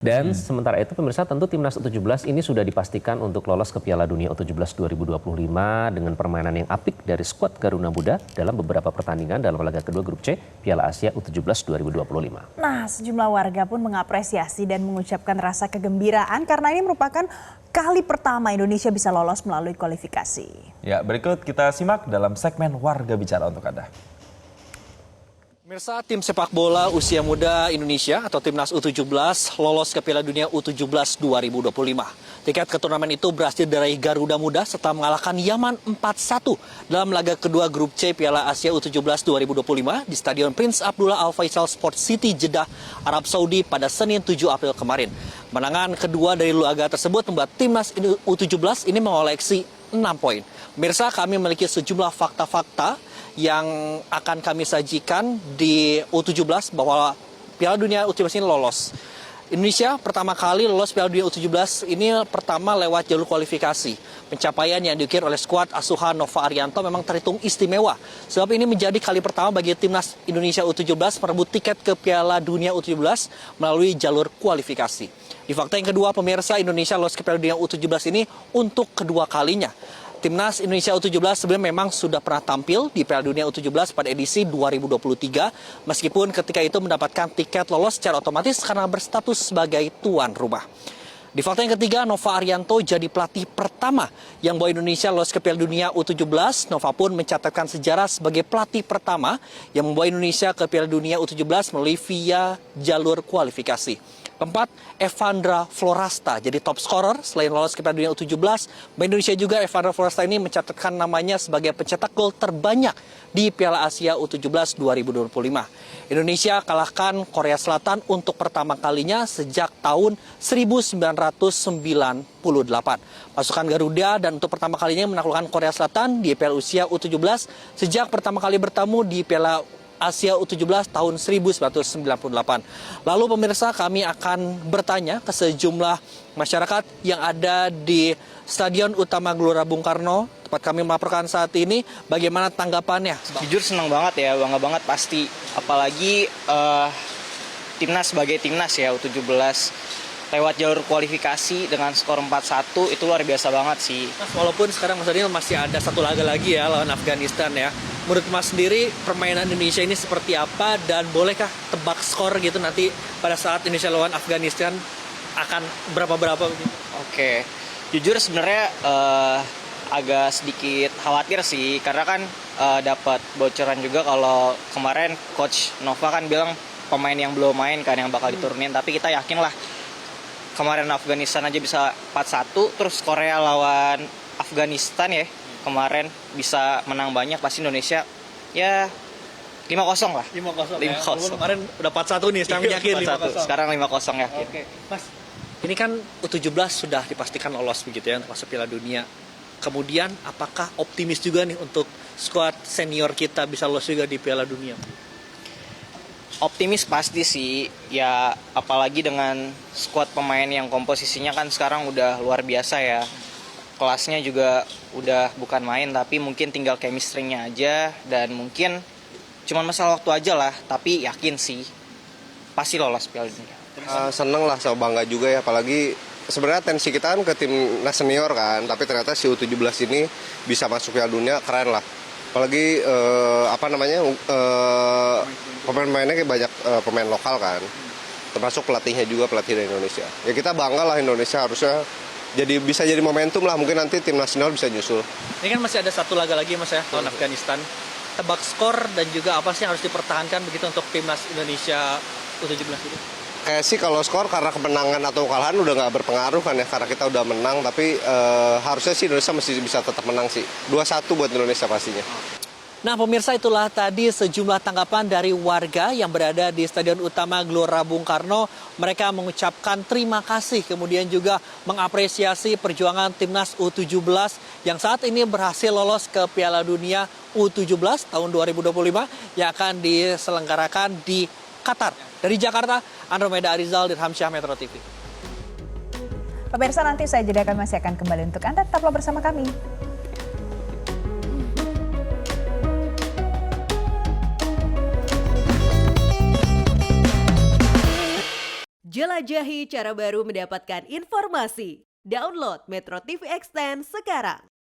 Dan sementara itu pemirsa tentu timnas U17 ini sudah dipastikan untuk lolos ke Piala Dunia U17 2025 dengan permainan yang apik dari skuad Garuda Muda dalam beberapa pertandingan dalam laga kedua grup C Piala Asia U17 2025. Nah, sejumlah warga pun mengapresiasi dan mengucapkan rasa kegembiraan karena ini merupakan kali pertama Indonesia bisa lolos melalui kualifikasi. Ya, berikut kita simak dalam segmen Warga Bicara untuk Anda. Pemirsa, tim sepak bola usia muda Indonesia atau Timnas U17 lolos ke Piala Dunia U17 2025. Tiket ke turnamen itu berhasil diraih Garuda Muda setelah mengalahkan Yaman 4-1 dalam laga kedua grup C Piala Asia U17 2025 di Stadion Prince Abdullah Al Faisal Sport City, Jeddah, Arab Saudi pada Senin 7 April kemarin. Menangan kedua dari laga tersebut membuat Timnas U17 ini mengoleksi 6 poin. Pemirsa, kami memiliki sejumlah fakta-fakta yang akan kami sajikan di U17 bahwa Piala Dunia U17 ini lolos. Indonesia pertama kali lolos Piala Dunia U17 ini pertama lewat jalur kualifikasi. Pencapaian yang diukir oleh skuad asuhan Nova Arianto memang terhitung istimewa. Sebab ini menjadi kali pertama bagi Timnas Indonesia U17 merebut tiket ke Piala Dunia U17 melalui jalur kualifikasi. Di fakta yang kedua, pemirsa, Indonesia lolos ke Piala Dunia U17 ini untuk kedua kalinya. Timnas Indonesia U17 sebenarnya memang sudah pernah tampil di Piala Dunia U17 pada edisi 2023, meskipun ketika itu mendapatkan tiket lolos secara otomatis karena berstatus sebagai tuan rumah. Di fakta yang ketiga, Nova Arianto jadi pelatih pertama yang bawa Indonesia lolos ke Piala Dunia U17. Nova pun mencatatkan sejarah sebagai pelatih pertama yang membawa Indonesia ke Piala Dunia U17 melalui via jalur kualifikasi. Keempat, Evandra Florasta jadi top scorer selain lolos ke Piala Dunia U17. Indonesia juga Evandra Florasta ini mencatatkan namanya sebagai pencetak gol terbanyak di Piala Asia U17 2025. Indonesia kalahkan Korea Selatan untuk pertama kalinya sejak tahun 1998. Pasukan Garuda dan untuk pertama kalinya menaklukkan Korea Selatan di Piala Asia U17 sejak pertama kali bertemu di Piala Asia U17 tahun 1998. Lalu pemirsa, kami akan bertanya ke sejumlah masyarakat yang ada di Stadion Utama Gelora Bung Karno, tempat kami melaporkan saat ini, bagaimana tanggapannya? Jujur senang banget ya, bangga banget pasti. Apalagi timnas sebagai timnas ya U17 lewat jalur kualifikasi dengan skor 4-1 itu luar biasa banget sih. Mas, walaupun sekarang Mas Daniel masih ada satu laga lagi ya lawan Afghanistan ya. Menurut Mas sendiri permainan Indonesia ini seperti apa dan bolehkah tebak skor gitu nanti pada saat Indonesia lawan Afghanistan akan berapa-berapa begitu? Oke, jujur sebenarnya agak sedikit khawatir sih karena kan dapat bocoran juga kalau kemarin Coach Nova kan bilang pemain yang belum main kan yang bakal diturunin, tapi kita yakin lah kemarin Afghanistan aja bisa 4-1, terus Korea lawan Afghanistan ya kemarin bisa menang banyak, pasti Indonesia ya 5-0 lah. 5-0 ya. Kemarin udah 4-1 nih, sekarang yakin 5-0. Sekarang 5-0 yakin. Oke. Mas, ini kan U17 sudah dipastikan lolos begitu ya untuk masuk Piala Dunia. Kemudian apakah optimis juga nih untuk skuad senior kita bisa lolos juga di Piala Dunia? Optimis pasti sih, ya apalagi dengan skuad pemain yang komposisinya kan sekarang udah luar biasa ya. Kelasnya juga udah bukan main, tapi mungkin tinggal chemistry-nya aja dan mungkin cuma masalah waktu aja lah, tapi yakin sih pasti lolos Piala Dunia. Seneng lah, so bangga juga ya, apalagi sebenarnya tensi kita kan ke timnas senior kan, tapi ternyata si U17 ini bisa masuk Piala Dunia, keren lah. Apalagi pemain-pemainnya kayak banyak pemain lokal kan, termasuk pelatihnya juga pelatih dari Indonesia. Ya kita bangga lah, Indonesia harusnya bisa jadi momentum lah, mungkin nanti timnas senior bisa nyusul. Ini kan masih ada satu laga lagi Mas ya, lawan Afghanistan. Tebak skor dan juga apa sih yang harus dipertahankan begitu untuk timnas Indonesia U17 itu? Kayak sih kalau skor karena kemenangan atau kekalahan udah nggak berpengaruh kan ya, karena kita udah menang, tapi harusnya sih Indonesia masih bisa tetap menang sih. 2-1 buat Indonesia pastinya. Nah pemirsa, itulah tadi sejumlah tanggapan dari warga yang berada di Stadion Utama Gelora Bung Karno. Mereka mengucapkan terima kasih, kemudian juga mengapresiasi perjuangan timnas U17 yang saat ini berhasil lolos ke Piala Dunia U17 tahun 2025 yang akan diselenggarakan di Qatar. Dari Jakarta, Andromeda Arizal, Dirhamsyah, Metro TV. Pemirsa, nanti saya jadikan masih akan kembali untuk Anda. Tetaplah bersama kami. Jelajahi cara baru mendapatkan informasi. Download Metro TV Extend sekarang.